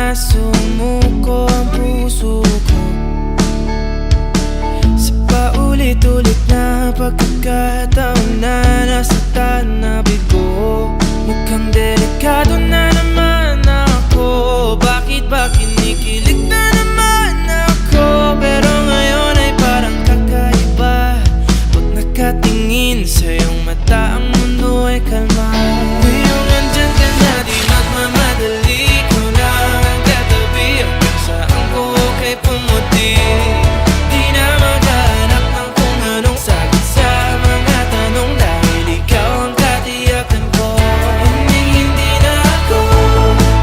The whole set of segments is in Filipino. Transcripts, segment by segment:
na sumuko ang puso ko sa paulit-ulit na pagkakataon na nasaktan na bigo. Mukhang delikado na naman ako. Bakit ba kinikilig na naman ako? Pero ngayon ay parang kakaiba. Pag nakatingin sa iyong mata, ang mundo ay kalma. Ngayong andyan ka na, di magmamadali. Ikaw lang ang katabi hanggang sa ang buhok ay pumuti. Di na maghanap ng kung anong sagot sa mga tanong, dahil ikaw ang katiyakan ko. Hindi na ako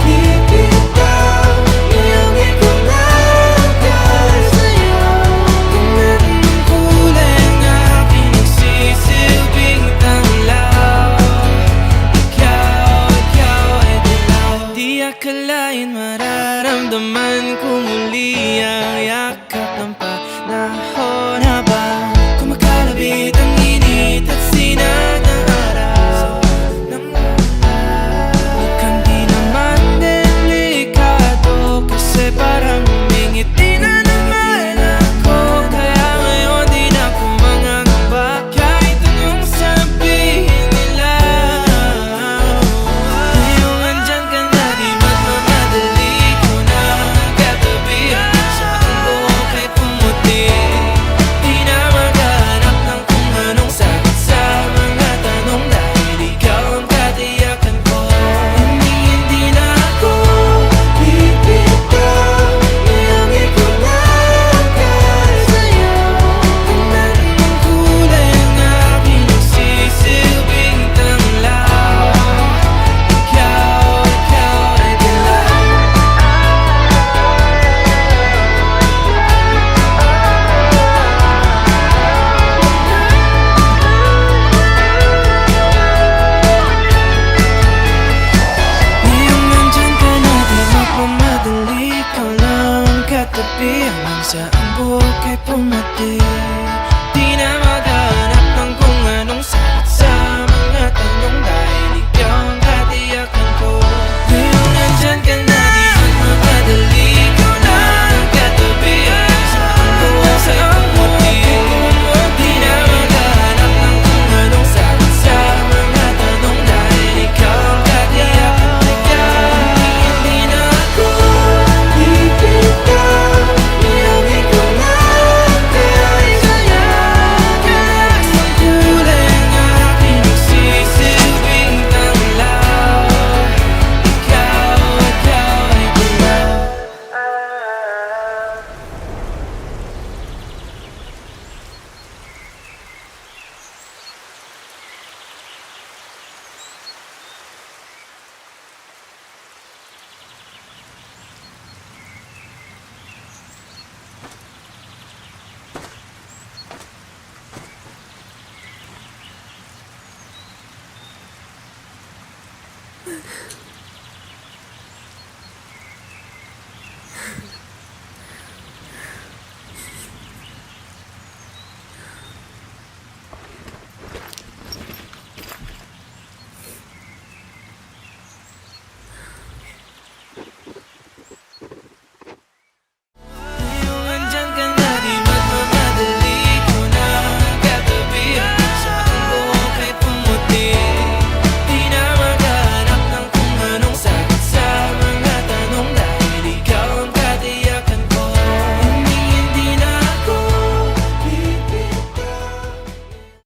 bibitaw, ngayong ikaw lang dahil sa'yo. Kung anong kulay ang aking nagsisilbing tanglaw, ikaw ay dilaw. Di akalain mararamdaman ko muli ang yakap ng panahon habang kumakalabit ang init at sinag ng araw. Mukhang di naman delikado, kasi parang humingiti na naman ako. Kaya ngayon di na ako mangangamba kahit anong sabihin nila. Ngayong andyan ka na, di magmamadali. Ikaw na ang katabi hanggang sa ang buhok ay pumuti. Di na maghanap ng kung anong sagot sa mga tanong, dahil ikaw ang katiyakan ko. Hindi na ako bibitaw, ngayong ikaw lang dahil sa'yo. Kung anong kulay ang aking nagsisilbing tanglaw, ikaw ay dilaw. Ngayong nandyan ka na, di magmamadali. Ikaw lang ang katabi hanggang sa ang buhok ay pumati. Di na